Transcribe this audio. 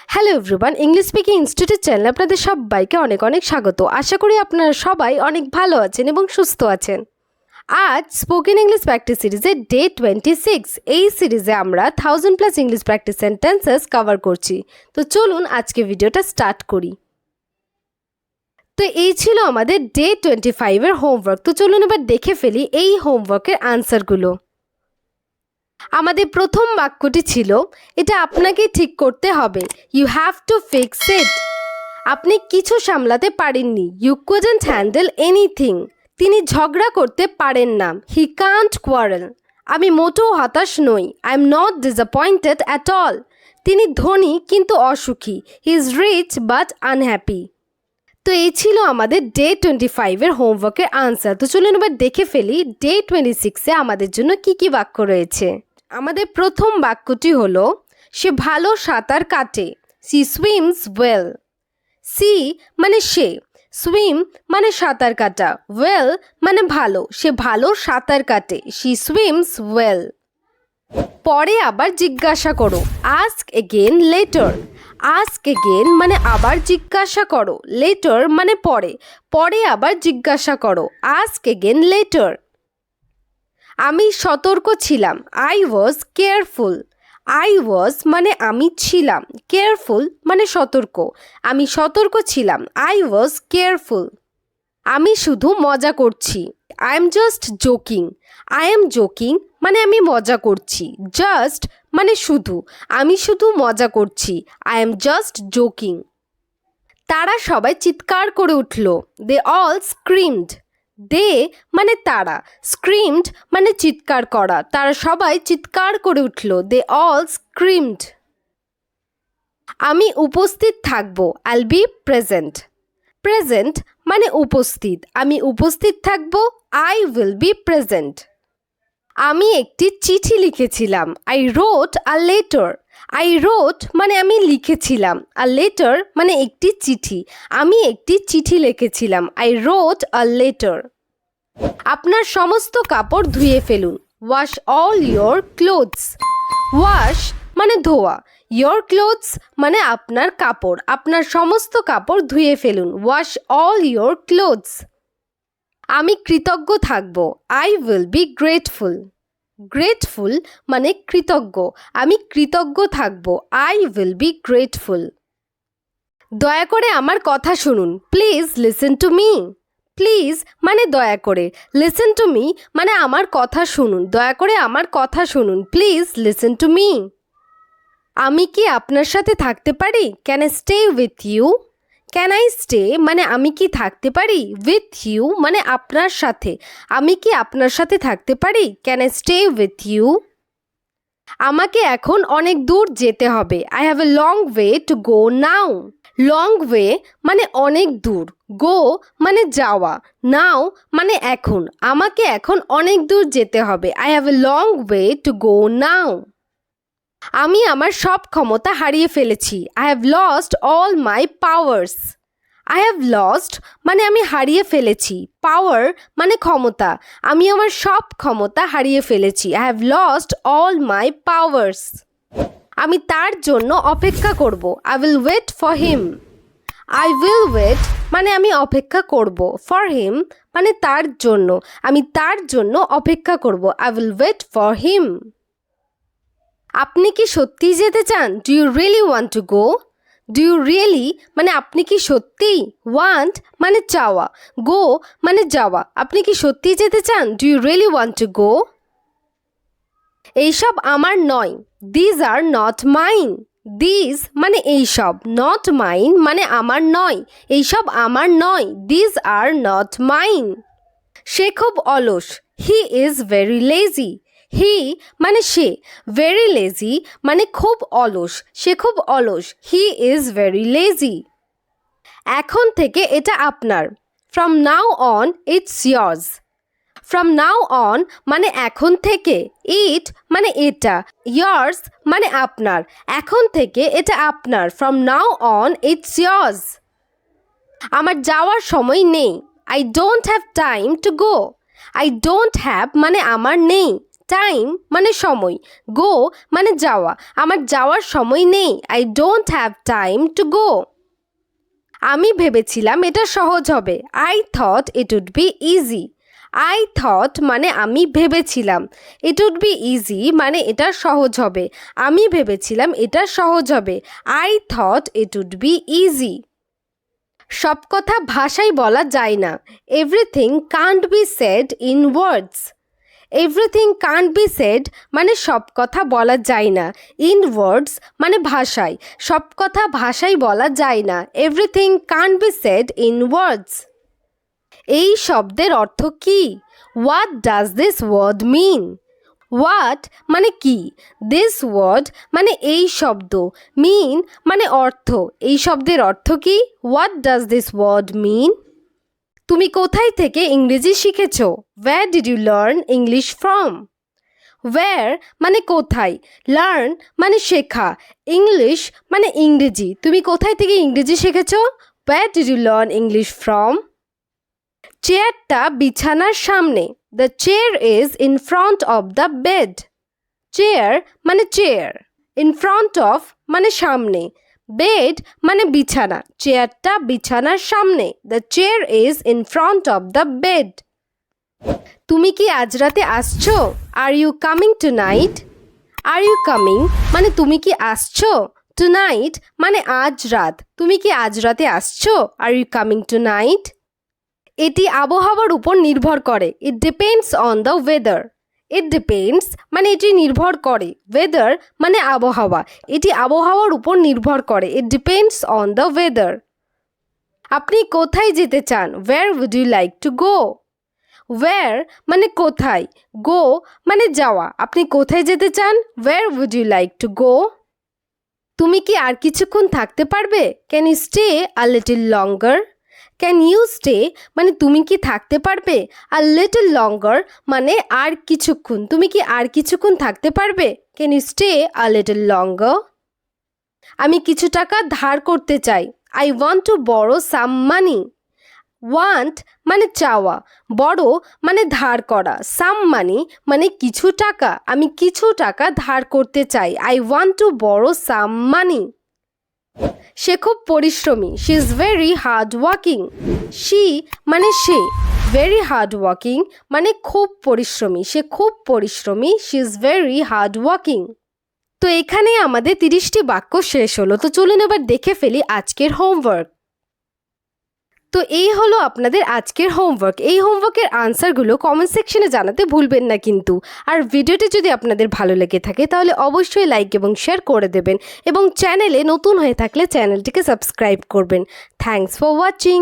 Hello everyone, English speaking institute চ্যানেলে আপনাদের সবাইকে অনেক অনেক স্বাগত। আশা করি আপনারা সবাই অনেক ভালো আছেন এবং সুস্থ আছেন। আজ স্পোকেন ইংলিশ প্র্যাকটিস সিরিজের ডে 26। এই সিরিজে আমরা 1000+ ইংলিশ প্র্যাকটিস সেন্টেন্সেস কভার করছি। তো চলুন আজকে ভিডিওটা স্টার্ট করি। তো এই ছিল আমাদের ডে 25-এর হোমওয়ার্ক। তো চলুন এবার দেখে ফেলি এই হোমওয়ার্কের আনসারগুলো। আমাদের প্রথম বাক্যটি ছিল, এটা আপনাকেই ঠিক করতে হবে। You have to fix it. আপনি কিছু সামলাতে পারেননি। You couldn't handle anything. তিনি ঝগড়া করতে পারেন না। He can't quarrel. আমি মোটেও হতাশ নই। I am not disappointed at all. তিনি ধনী কিন্তু অসুখী। He is rich but unhappy. তো এই ছিল আমাদের ডে 25-এর হোমওয়ার্কের আনসার। তো চলুন এবার দেখে ফেলি ডে 26-এ আমাদের জন্য কি কি বাক্য রয়েছে। আমাদের প্রথম বাক্যটি হলো, সে ভালো সাঁতার কাটে। She swims well. সি মানে সে, সুইম মানে সাঁতার কাটা, ওয়েল মানে ভালো। সে ভালো সাঁতার কাটে। She swims well. পরে আবার জিজ্ঞাসা করো। Ask again later. Ask again মানে আবার জিজ্ঞাসা করো। লেটার মানে পরে। পরে আবার জিজ্ঞাসা করো। Ask again letter. আমি সতর্ক ছিলাম। I was careful. I was মানে আমি ছিলাম, কেয়ারফুল মানে সতর্ক। আমি সতর্ক ছিলাম। I was careful. আমি শুধু মজা করছি। I am just joking. I am joking মানে আমি মজা করছি। জাস্ট মানে শুধু। আমি শুধু মজা করছি। I am just joking. তারা সবাই চিৎকার করে উঠল। They all screamed. দে মানে তারা, স্ক্রিমড মানে চিৎকার করা। তারা সবাই চিৎকার করে উঠল। They all screamed. আমি উপস্থিত থাকব। আইল বি প্রেজেন্ট। প্রেজেন্ট মানে উপস্থিত। আমি উপস্থিত থাকব। I will be present. আমি একটি চিঠি লিখেছিলাম। I রোট a letter. আই রোট মানে আমি লিখেছিলাম। আ লেটার মানে একটি চিঠি। আমি একটি চিঠি লিখেছিলাম। I রোট a letter. আপনার সমস্ত কাপড় ধুয়ে ফেলুন। Wash all your clothes. Wash মানে ধোয়া। ইয়োর ক্লোথস মানে আপনার কাপড়। আপনার সমস্ত কাপড় ধুয়ে ফেলুন। Wash all your clothes. আমি কৃতজ্ঞ থাকব। I will be grateful. Grateful মানে কৃতজ্ঞ। আমি কৃতজ্ঞ থাকব। I will be grateful. দয়া করে আমার কথা শুনুন। Please listen to me. Please মানে দয়া করে। লিসেন টু মি মানে আমার কথা শুনুন। দয়া করে আমার কথা শুনুন। Please listen to me. আমি কি আপনার সাথে থাকতে পারি? Can I stay with you? Can I stay মানে আমি কি থাকতে পারি? উইথ ইউ মানে আপনার সাথে। আমি কি আপনার সাথে থাকতে পারি? Can I stay with you? আমাকে এখন অনেক দূর যেতে হবে। I have a long way to go now. Long way মানে অনেক দূর। গো মানে যাওয়া। নাও মানে এখন। আমাকে এখন অনেক দূর যেতে হবে। I have a long way to go now. আমি আমার সব ক্ষমতা হারিয়ে ফেলেছি। I have lost all my powers. I have lost মানে আমি হারিয়ে ফেলেছি। পাওয়ার মানে ক্ষমতা। আমি আমার সব ক্ষমতা হারিয়ে ফেলেছি। I have lost all my powers. আমি তার জন্য অপেক্ষা করব। I will wait for him. I will wait মানে আমি অপেক্ষা করব। ফর হিম মানে তার জন্য। আমি তার জন্য অপেক্ষা করব। I will wait for him. আপনি কি সত্যিই যেতে চান? Do you really want to go? Do you really মানে আপনি কি সত্যিই, ওয়ান্ট মানে চাওয়া, গো মানে যাওয়া। আপনি কি সত্যিই যেতে চান? Do you really want to go? এইসব আমার নয়। These are not mine. These মানে এইসব, নট মাইন মানে আমার নয়। এইসব আমার নয়। These are not mine. সে খুব অলস। He is very lazy. He মানে সে, ভেরি লেজি মানে খুব অলস। সে খুব অলস। He is very lazy. এখন থেকে এটা আপনার। From now on it's years. From now on মানে এখন থেকে। ইট মানে এটা। ইয়ার্স মানে আপনার। এখন থেকে এটা আপনার। From now on it's years. আমার যাওয়ার সময় নেই। I don't have time to go. I don't have মানে আমার নেই। টাইম মানে সময়, গো মানে যাওয়া, আমার যাওয়ার সময় নেই, I don't have time to go. আমি ভেবেছিলাম এটা সহজ হবে, I thought it would be easy. I thought মানে আমি ভেবেছিলাম, ইট উড বি ইজি মানে এটা সহজ হবে, আমি ভেবেছিলাম এটা সহজ হবে, I thought it would be easy. সব কথা ভাষায় বলা যায় না, everything can't be said in words. Everything can't be said মানে সব কথা বলা যায় না, ইন ওয়ার্ডস মানে ভাষায়, সব কথা ভাষায় বলা যায় না, everything can't be said in words. এই শব্দের অর্থ কি? What does this word mean? What মানে কি, দিস ওয়ার্ড মানে এই শব্দ, মিন মানে অর্থ, এই শব্দের অর্থ কি? হোয়াট ডাজ দিস ওয়ার্ড মিন? তুমি কোথায় থেকে ইংরেজি শিখেছো? Where did you learn English from? Where মানে কোথায়, লার্ন মানে শেখা, ইংলিশ মানে ইংরেজি, তুমি কোথায় থেকে ইংরেজি শিখেছো? Where did you learn English from? চেয়ারটা বিছানার সামনে, The chair is in front of the bed. Chair মানে চেয়ার, in front of মানে সামনে, বেড মানে বিছানা, চেয়ারটা বিছানার সামনে, The chair is in front of the bed. তুমি কি আজ রাতে আসছো? Are you coming tonight? Are you coming মানে তুমি কি আসছো? Tonight মানে আজ রাত, তুমি কি আজ রাতে আসছো? Are you coming tonight? এটি আবহাওয়ার উপর নির্ভর করে, It depends on the weather. It depends মানে এটি নির্ভর করে, weather মানে আবহাওয়া, এটি আবহাওয়ার উপর নির্ভর করে, It depends on the weather. আপনি কোথায় যেতে চান? Where would you like to go? Where মানে কোথায়, go মানে যাওয়া, আপনি কোথায় যেতে চান? Where would you like to go? তুমি কি আর কিছুক্ষণ থাকতে পারবে? Can you stay a little longer? Can you stay মানে তুমি কি থাকতে পারবে? A little longer মানে আর কিছুক্ষণ, তুমি কি আর কিছুক্ষণ থাকতে পারবে? Can you stay a little longer? আমি কিছু টাকা ধার করতে চাই, I want to borrow some money. Want মানে চাওয়া, borrow মানে ধার করা, some money মানে কিছু টাকা, আমি কিছু টাকা ধার করতে চাই, I want to borrow some money. সে খুব পরিশ্রমী, She is very hard working. She মানে সে, very hard working মানে খুব পরিশ্রমী, সে খুব পরিশ্রমী, She is very hard working. তো এখানে আমাদের 30টি বাক্য শেষ হলো। তো চলুন এবার দেখে ফেলি আজকের হোমওয়ার্ক। তো এই হলো আপনাদের আজকের হোমওয়ার্ক। এই হোমওয়ার্কের আনসারগুলো কমেন্ট সেকশনে জানাতে ভুলবেন না কিন্তু। আর ভিডিওটি যদি আপনাদের ভালো লেগে থাকে তাহলে অবশ্যই লাইক এবং শেয়ার করে দেবেন এবং চ্যানেলে নতুন হয়ে থাকলে চ্যানেলটিকে সাবস্ক্রাইব করবেন। Thanks for watching.